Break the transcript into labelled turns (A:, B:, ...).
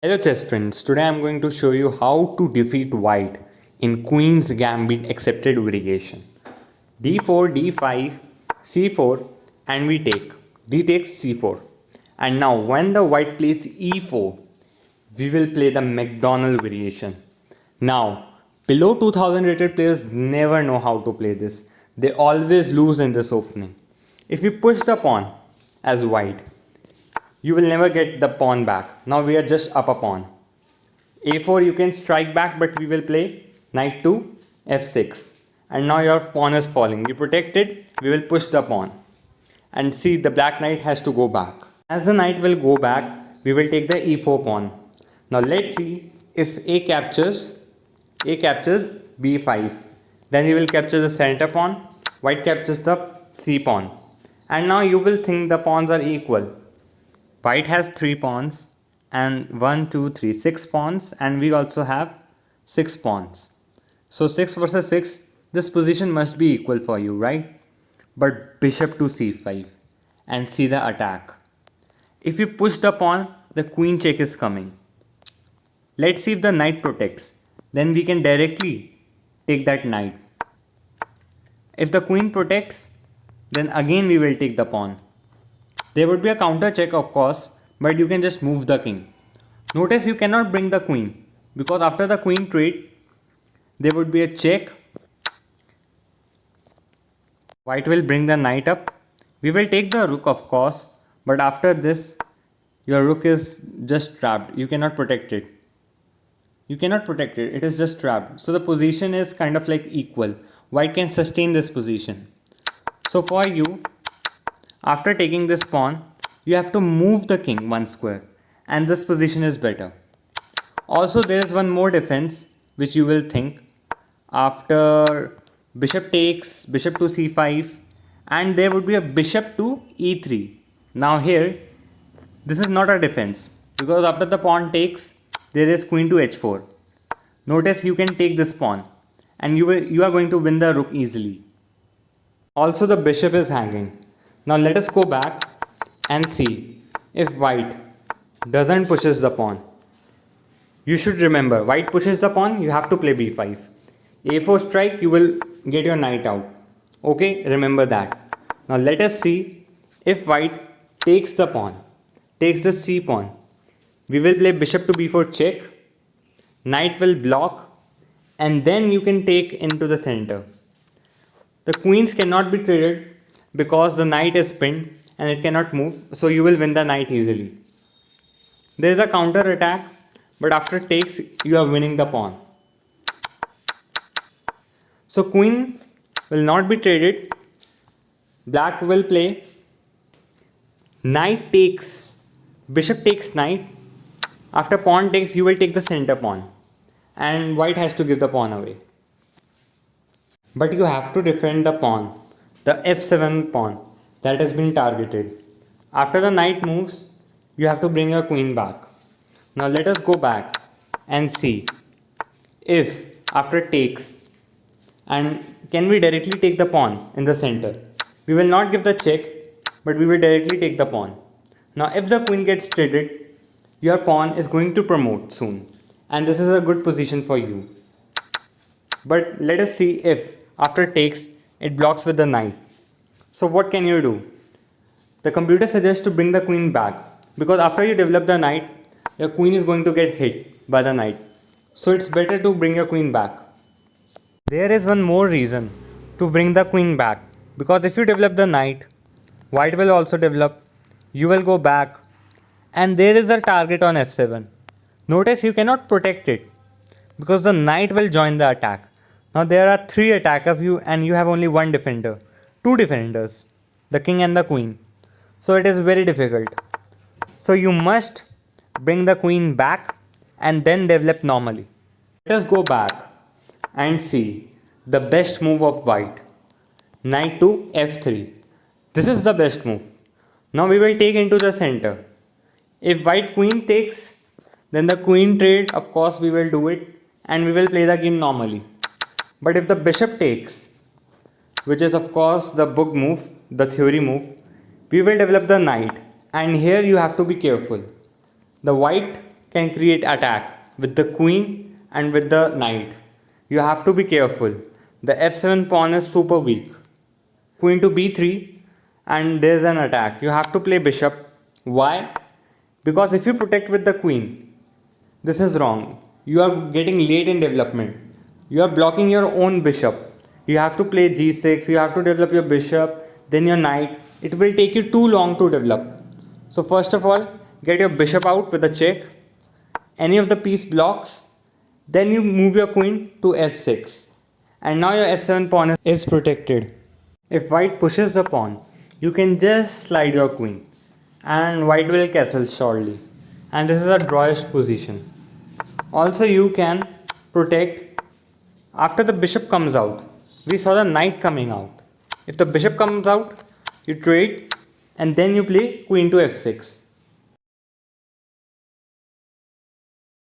A: Hello chess friends, today I am going to show you how to defeat white in Queen's Gambit accepted variation. d4, d5, c4 and we take. d takes c4. And now when the white plays e4, we will play the McDonnell variation. Now, below 2000 rated players never know how to play this. They always lose in this opening. If you push the pawn as white, you will never get the pawn back. Now we are just up a pawn. a4 you can strike back, but we will play knight to f6. And now your pawn is falling. You protect it, we will push the pawn. And see, the black knight has to go back. As the knight will go back, we will take the e4 pawn. Now let's see if a captures b5. Then we will capture the center pawn. White captures the c pawn. And now you will think the pawns are equal. White has 3 pawns and 1, 2, 3, 6 pawns, and we also have 6 pawns. So 6 versus 6, this position must be equal for you, right? But bishop to c5 and see the attack. If you push the pawn, the queen check is coming. Let's see if the knight protects. Then we can directly take that knight. If the queen protects, then again we will take the pawn. There would be a counter check of course, but you can just move the king. Notice you cannot bring the queen, because after the queen trade, there would be a check. White will bring the knight up. We will take the rook of course, but after this, your rook is just trapped. You cannot protect it. It is just trapped. So the position is kind of like equal. White can sustain this position. So for you, after taking this pawn, you have to move the king one square, and this position is better. Also, there is one more defense which you will think. After bishop takes, bishop to c5, and there would be a bishop to e3. Now here, this is not a defense, because after the pawn takes, there is queen to h4. Notice you can take this pawn, and you are going to win the rook easily. Also, the bishop is hanging. Now let us go back and see if white doesn't pushes the pawn. You should remember, white pushes the pawn, you have to play b5. a4 strike, you will get your knight out. Okay, remember that. Now let us see if white takes the pawn, takes the c pawn. We will play bishop to b4 check. Knight will block, and then you can take into the center. The queens cannot be traded because the knight is pinned and it cannot move, so you will win the knight easily. There is a counter attack, but after takes you are winning the pawn. So queen will not be traded. Black will play knight takes, bishop takes knight. After pawn takes, you will take the center pawn, and white has to give the pawn away. But you have to defend the pawn, the f7 pawn that has been targeted. After the knight moves, you have to bring your queen back. Now let us go back and see if after takes, and can we directly take the pawn in the center. We will not give the check, but we will directly take the pawn. Now if the queen gets traded, your pawn is going to promote soon, and this is a good position for you. But let us see if after takes it blocks with the knight. So what can you do? The computer suggests to bring the queen back, because after you develop the knight, your queen is going to get hit by the knight. So it's better to bring your queen back. There is one more reason to bring the queen back, because if you develop the knight, white will also develop, you will go back, and there is a target on f7. Notice you cannot protect it, because the knight will join the attack. Now there are 3 attackers, and you have only one defender. 2 defenders, the king and the queen. So it is very difficult. So you must bring the queen back and then develop normally. Let us go back and see the best move of white. Knight to f3. This is the best move. Now we will take into the center. If white queen takes, then the queen trade, of course we will do it, and we will play the game normally. But if the bishop takes, which is of course the book move, the theory move, we will develop the knight, and here you have to be careful. The white can create attack with the queen and with the knight. You have to be careful. The f7 pawn is super weak. Queen to b3 and there's an attack. You have to play bishop. Why? Because if you protect with the queen, this is wrong. You are getting late in development. You are blocking your own bishop. You have to play g6, you have to develop your bishop, then your knight. It will take you too long to develop. So first of all, get your bishop out with a check. Any of the piece blocks. Then you move your queen to f6. And now your f7 pawn is protected. If white pushes the pawn, you can just slide your queen. And white will castle shortly. And this is a drawish position. Also you can protect after the bishop comes out. We saw the knight coming out. If the bishop comes out, you trade and then you play queen to f6.